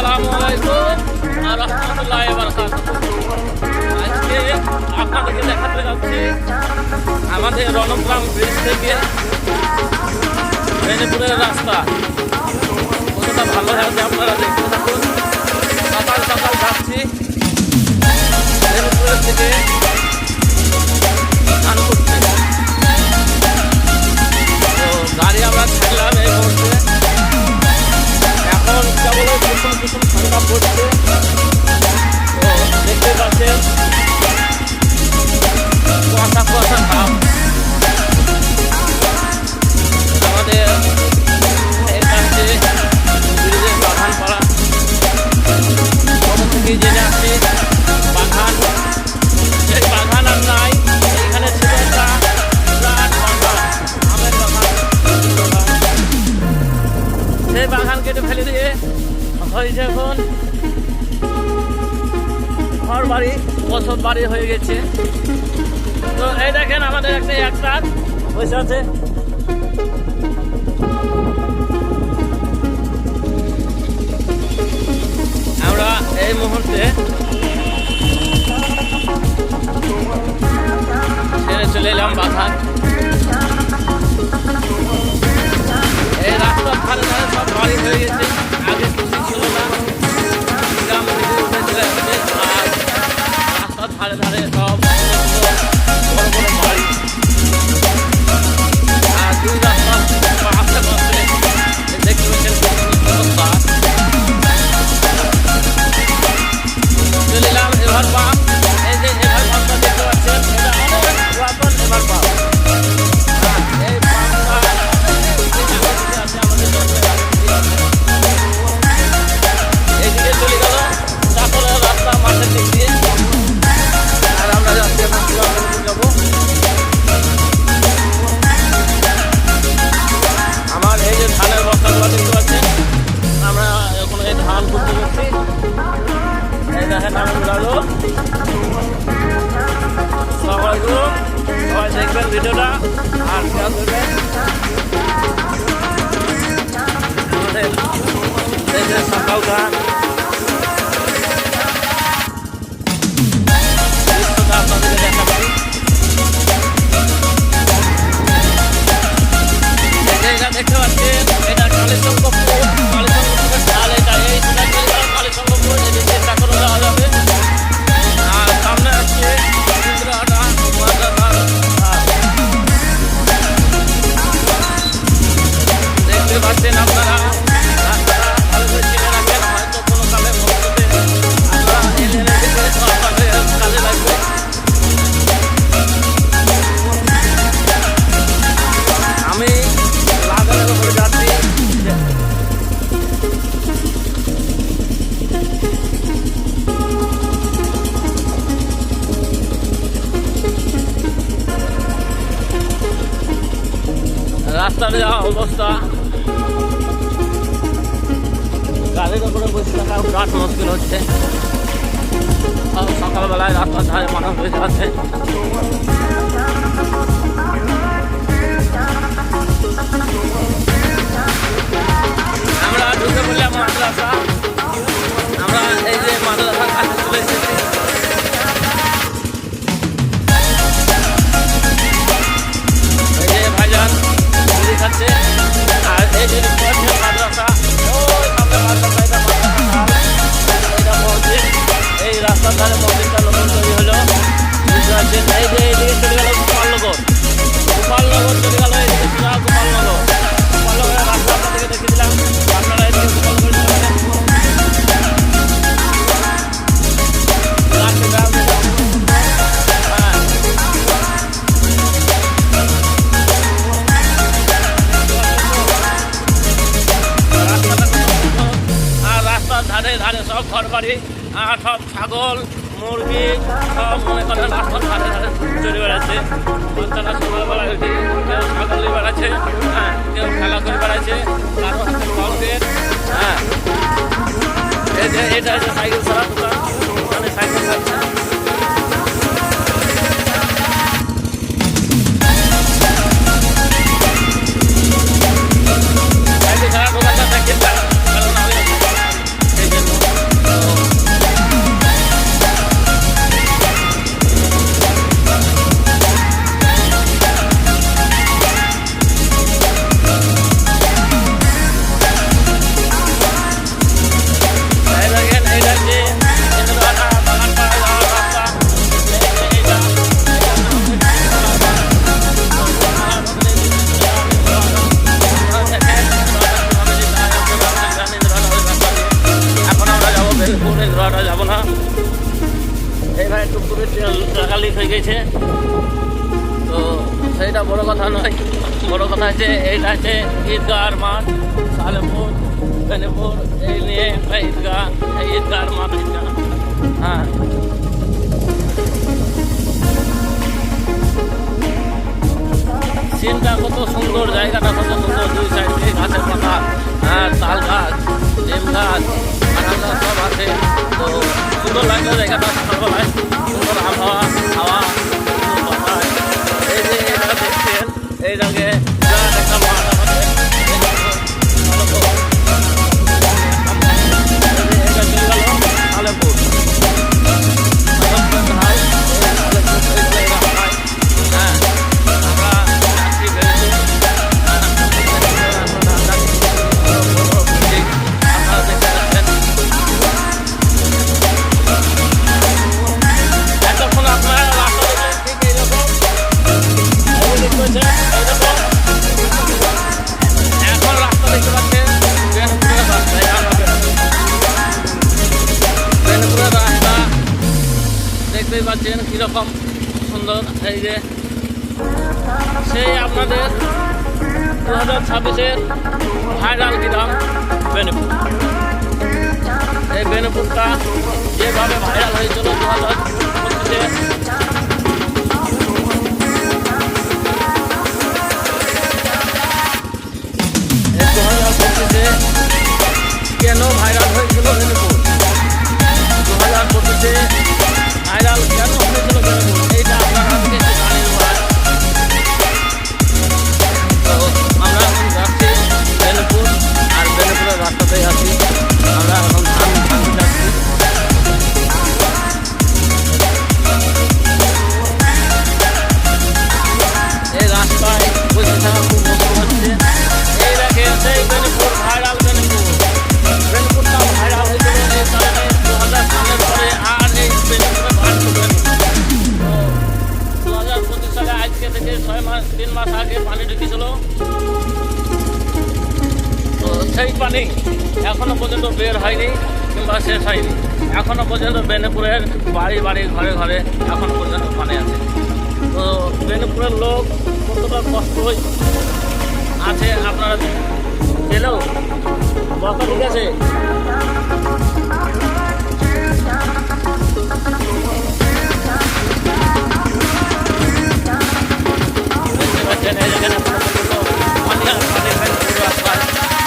আসসালামু আলাইকুম ওয়া রাহমাতুল্লাহি ওয়া বারাকাতুহু। আজকে আপনাদেরকে দেখাতে যাচ্ছি আমাদের রণগ্রাম ব্রিজ থেকে মেদিনীপুরের রাস্তা কতটা ভালো হয়েছে আপনারা দেখতে থাকুন। সকাল সকাল যাচ্ছি মেদিনীপুরের থেকে স্নান করতে। তো গাড়ি আমরা ছাড়লাম এই মুহূর্তে। এখন কেবল কুসুম কুসুম ঠান্ডা পড়ছে। তো দেখতে পাচ্ছেন কুয়াশা কুয়াশা ভাব। আমাদের এখানে ব্রিজের বাগান পাড়া কত থেকে জেনে আসছি বাগান, সেই বাগান আর নাই। এইখানে ছিল একটা বিরাট বাগান, আমের বাগান। সেই বাগান কেটে ফেলে দিয়ে হয়েছে এখন ঘর বাড়ি, বছর বাড়ি হয়ে গেছে। তো এই দেখেন আমাদের একটা ট্রাক বসে আছে। আমরা এই মুহূর্তে ছেড়ে চলে এলাম বাগান। এই রাস্তার ধারে ধারে সব বাড়ি হয়ে গেছে, আগে কিছু ছিল না। গ্রাম থেকে উঠে চলে আসছে আর রাস্তার ধারে ধারে সব বড় বড় বাড়ি। আর দুই রাস্তার পাশে পাশে দেখতে পাচ্ছেন চলে এলাম এভার পাম্প। এই যে এভার পাম্পটা দেখতে পাচ্ছেন, এটা অনেক পুরাতন এভার পাম্প। এই পাম্পটা আছে আমাদের এইদিকে চলে গেল তারপরে রাস্তা মাঠের দিক দিয়ে। আর আমরা যাচ্ছি এখন যাবো। আমার এই যে ধানের বস্তাগুলো দেখতে পাচ্ছেন, আমরা এখন এই ধান করতে যাচ্ছি। এই দেখেন আমি উড়ালো। সবাই দেখবেন ভিডিওটা আর শেয়ার করবেন। আমাদের এই যে সকালটা আপনাদেরকে দেখাচ্ছি। এটা দেখতে পাচ্ছেন, এটা কালীসঙ্গপুর। কালীসঙ্গপুরের ঢাল এটা। এই কালীসঙ্গপুর এই চেষ্টা করে দেওয়া যাবে। আর সামনে আসছে ইন্দ্রহাটা দেখতে পাচ্ছেন আপনারা। রাস্তাটা ভালো করে চিনে রাখেন, হয়তো কোনো কালে ভবিষ্যতে আমরা এলে কাজে লাগবে। আমি লাগানোর উপরে যাচ্ছি। রাস্তার যা অবস্থা, গাড়ির উপরে বসে থাকা বিরাট মুশকিল হচ্ছে। সকালবেলায় রাস্তার ধারে মানুষ বসে আছে। আমরা ঢুকে বললাম মাদ্রাসা। আমরা এই যে মাদ্রাসার কাছে চলে এসেছি। এই যে ভাইজান মুড়ি খাচ্ছে। আর এই যে মাদ্রাসা, ওই সামনে মাদ্রাসা, এটা এটা মসজিদ। এই রাস্তার ধারে মসজিদটা নতুন তৈরি হলো, বুঝতে পারছেন। এই যে এইদিকে চলে গেল গোপালনগর। গোপালনগর চলে গেল এইদিকে সোজা গোপালনগর। গোপালনগরের রাস্তা আপনাদেরকে দেখে দিলাম। আপনারা এইদিকে গোপালনগর চলে গেলেন। আর রাস্তার ধারে ধারে সব ঘর বাড়ি আর সব ছাগল মুরগি সব মনে করেন রাস্তার ধারে ধারে চলে বেড়াচ্ছে। বাচ্চারা সকালবেলা উঠে কেউ ছাগল নিয়ে বেড়াচ্ছে, কেউ খেলা করে বেড়াচ্ছে, কারো হাতে কলগেট। এই যে এটা হচ্ছে সাইকেল ছাড়া দোকান, ওখানে সাইকেল খাচ্ছে। সাইকেল ছাড়া দোকানটা দেখে কারণ আমি এই জন্য বেনপুরের টাকা লিক হয়ে গেছে। তো সেইটা বড় কথা নয়, বড় কথা হচ্ছে এইটা হচ্ছে ঈদগাহ মাঠ সালেমপুর বেনপুর, এই নিয়ে একটা ঈদগাহ, এই ঈদগাহ মাঠ এটা। হ্যাঁ, সিনটা কত সুন্দর, জায়গাটা কত সুন্দর, দুই সাইড দিয়ে গাছের পাতা, হ্যাঁ, তাল গাছ, নিম গাছ, আনার গাছ সব আছে। তো সুন্দর লাগলো জায়গাটা, সকালবেলায় সুন্দর আবহাওয়া, হাওয়া, সুন্দর বাতাস। এই যে এটা দেখছেন, এইটাকে বিরাট একটা মাঠ আমাদের, এটা চলে গেল আলেপুর। দেখতেই পাচ্ছেন কীরকম সুন্দর। এই যে সেই আপনাদের 2026-এর ভাইরাল গ্রাম বেনপুর। এই বেনপুরটা যেভাবে ভাইরাল হয়েছিল 2025-এ, কেন ভাইরাল হয়েছিল বেনপুর, 2025-এ ভাইরাল কেন হয়েছিল বেনপুর, এইটা আপনারা আজকে জানিয়ে দেওয়া। তো আমরা এখন যাচ্ছি বেনপুর, আর বেনপুরের রাস্তাতেই আছি আমরা, এখন ধান যাচ্ছি। এই রাস্তায় বসে থাকা খুব মুশকিল হচ্ছে। এই দেখে সেই বেনপুর ভাইরাল, বেনপুরটা ভাইরাল হয়েছিল এই কারণে 2000 সালের পরে, আর এই বেনপুরে ভাঙতে বেনপুর 2025 সালে আজকে থেকে 3 মাস আগে পানি ঢুকেছিল। তো সেই পানি এখনো পর্যন্ত বের হয়নি কিংবা শেষ হয়নি। এখনো পর্যন্ত বেনপুরের বাড়ি বাড়ি ঘরে ঘরে এখনো পর্যন্ত পানি আছে। তো বেনপুরের লোক কতটা কষ্ট আছে আপনারা পেলেও বকা ঠিক আছে।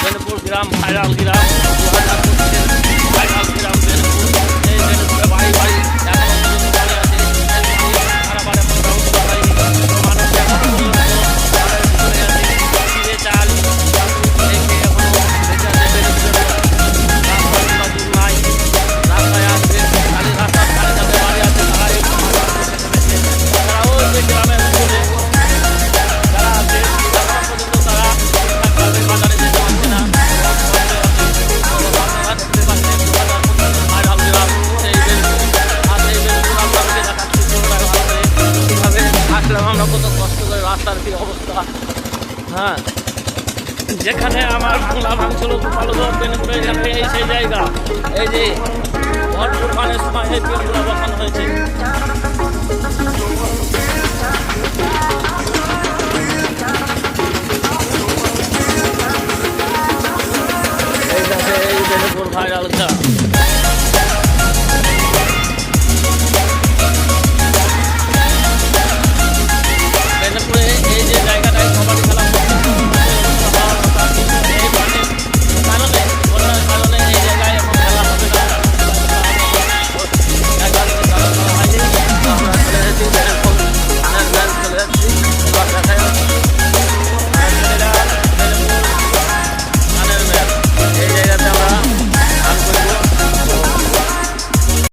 বেনপুর গ্রাম ভাইরাল গ্রাম, 2025-এর ভাইরাল গ্রাম বেনপুর। এই বেনপুরে বাড়ি বাড়ি এখনো পর্যন্ত পানি আছে। খারাপারে মোটামুটি হয়নি, মানুষ এখনো ভিতরে আছে। চিড়ে চাল এখনো বেঁচে আছে বেনপুরের। রাস্তায় দূর নাই, রাস্তায় আসবে খালি, রাস্তার ধারে যাদের বাড়ি আছে তারা এই তারা ওই যে গ্রামের ভিতরে যারা আছে এখনো পর্যন্ত তারা ঠিকঠাকভাবে বাজারে যেতে পারছে না। আপনারা দেখতে পাচ্ছেন 2025 ভাইরাল গ্রাম সেই বেনপুর। আর সেই বেনপুর আপনাদেরকে দেখাচ্ছি কীভাবে আসলাম আমরা, কত কষ্ট করে, রাস্তার কী অবস্থা। হ্যাঁ, যেখানে আমার বাংলা ভাঙছিল গোপালগঞ্জ বেনপুরে, এখানে এই সেই জায়গা। এই যে ভরপুর পানের সময় এই পেনগুলো বসানো হয়েছে। এই বেনপুর ভাইরাল গ্রাম।